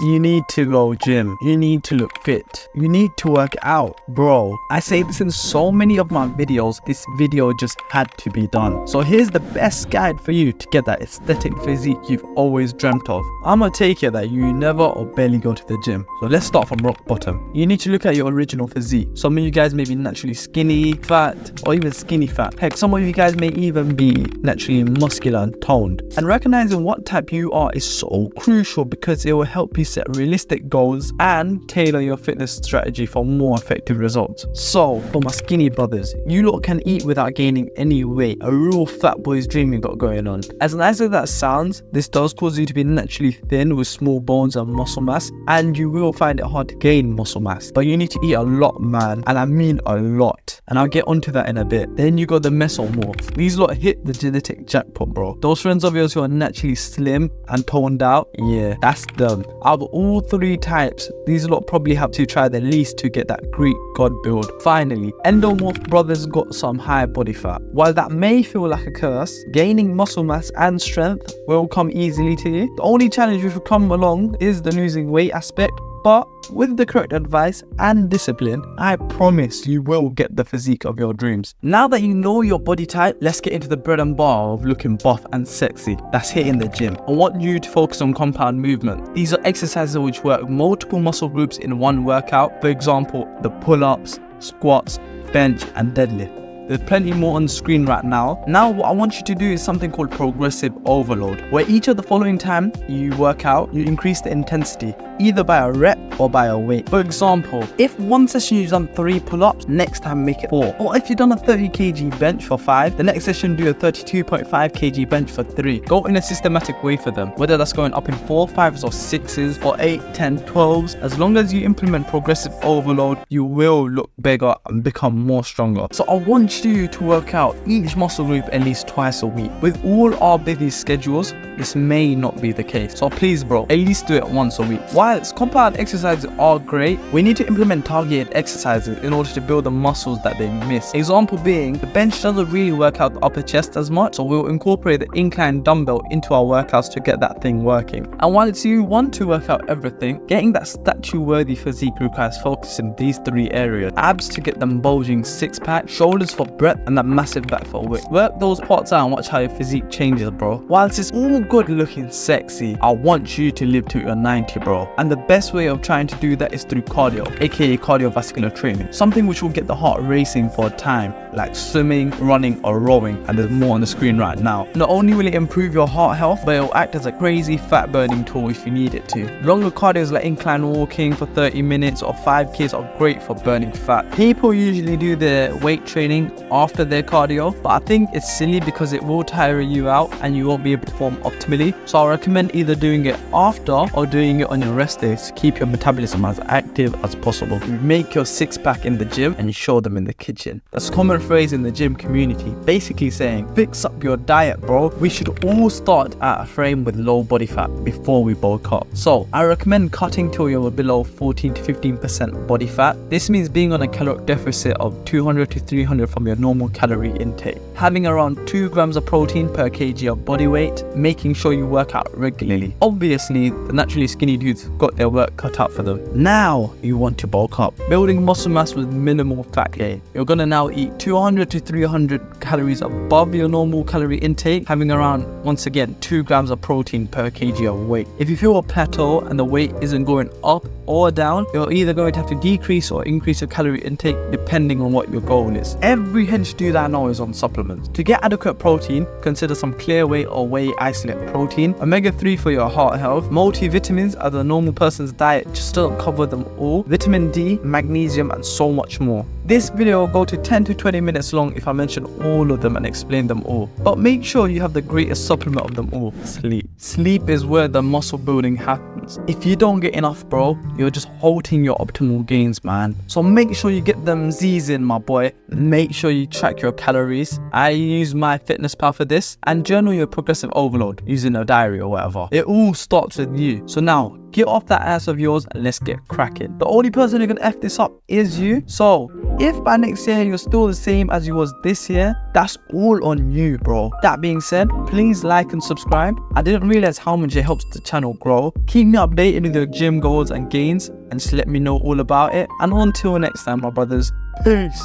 You need to go gym. You need to look fit. You need to work out. Bro, I say this in so many of my videos. This video just had to be done. So here's the best guide for you to get that aesthetic physique you've always dreamt of. I'm gonna take it that you never or barely go to the gym. So let's start from rock bottom. You need to look at your original physique. Some of you guys may be naturally skinny, fat, or even skinny fat. Heck, some of you guys may even be naturally muscular and toned. And recognizing what type you are is so crucial because it will help you set realistic goals and tailor your fitness strategy for more effective results. So for my skinny brothers, you lot can eat without gaining any weight. A real fat boy's dream you got going on. As nice as that sounds, this does cause you to be naturally thin with small bones and muscle mass, and you will find it hard to gain muscle mass. But you need to eat a lot, man, and I mean a lot, and I'll get onto that in a bit. Then you got the mesomorphs. These lot hit the genetic jackpot, bro. Those friends of yours who are naturally slim and toned out, yeah, that's them. Out of all three types, these lot probably have to try the least to get that Greek god build. Finally, endomorph brothers got some high body fat. While that may feel like a curse, gaining muscle mass and strength will come easily to you. The only challenge which will come along is the losing weight aspect, but with the correct advice and discipline, I promise you will get the physique of your dreams. Now that you know your body type, let's get into the bread and butter of looking buff and sexy. That's hitting the gym. I want you to focus on compound movement. These are exercises which work multiple muscle groups in one workout. For example, the pull-ups, squats, bench, and deadlift. There's plenty more on the screen right now. Now what I want you to do is something called progressive overload, where each of the following time you work out, you increase the intensity, either by a rep or by a weight. For example, if one session you've done 3 pull-ups, next time make it 4. Or if you've done a 30 kg bench for 5, the next session do a 32.5 kg bench for 3. Go in a systematic way for them, whether that's going up in 4, 5s or 6s or 8, 10, 12s. As long as you implement progressive overload, you will look bigger and become more stronger. So I want you to work out each muscle group at least twice a week. With all our busy schedules, this may not be the case. So please bro, at least do it once a week. Whilst compound exercises are great, we need to implement targeted exercises in order to build the muscles that they miss. Example being, the bench doesn't really work out the upper chest as much, so we'll incorporate the incline dumbbell into our workouts to get that thing working. And whilst you want to work out everything, getting that statue-worthy physique requires focus in these 3 areas. Abs to get them bulging 6-pack, shoulders for breadth, and that massive back for width. Work those parts out and watch how your physique changes, bro. Whilst it's all good looking sexy, I want you to live to your 90, bro. And the best way of trying to do that is through cardio, aka cardiovascular training. Something which will get the heart racing for a time, like swimming, running, or rowing, and there's more on the screen right now. Not only will it improve your heart health, but it will act as a crazy fat burning tool if you need it to. Longer cardios like incline walking for 30 minutes or 5Ks are great for burning fat. People usually do their weight training after their cardio, but I think it's silly because it will tire you out and you won't be able to perform optimally. So I recommend either doing it after or doing it on your rest days to keep your metabolism as active as possible. You make your 6-pack in the gym and you show them in the kitchen. That's a common phrase in the gym community, basically saying fix up your diet, bro. We should all start at a frame with low body fat before we bulk up. So I recommend cutting till you're below 14 to 15% body fat. This means being on a caloric deficit of 200 to 300 from your normal calorie intake, having around 2 grams of protein per kg of body weight, making sure you work out regularly. Obviously, the naturally skinny dudes got their work cut out for them. Now you want to bulk up, building muscle mass with minimal fat gain. You're gonna now eat 200 to 300 calories above your normal calorie intake, having around, once again, 2 grams of protein per kg of weight. If you feel a plateau and the weight isn't going up or down, you're either going to have to decrease or increase your calorie intake depending on what your goal is. Every hench dude I know is on supplements. To get adequate protein, consider some clear whey or whey isolate protein, omega-3 for your heart health, multivitamins as a normal person's diet just doesn't cover them all, vitamin D, magnesium, and so much more. This video will go to 10 to 20 minutes long if I mention all of them and explain them all. But make sure you have the greatest supplement of them all, sleep. Sleep is where the muscle building happens. If you don't get enough, bro, you're just halting your optimal gains, man. So make sure you get them Z's in, my boy. Make sure you track your calories. I use MyFitnessPal for this, and journal your progressive overload using a diary or whatever. It all starts with you. So now, get off that ass of yours and let's get cracking. The only person who can F this up is you. So if by next year you're still the same as you was this year, that's all on you, bro. That being said, please like and subscribe. I didn't realize how much it helps the channel grow. Keep me updated with your gym goals and gains and just let me know all about it. And until next time, my brothers, peace.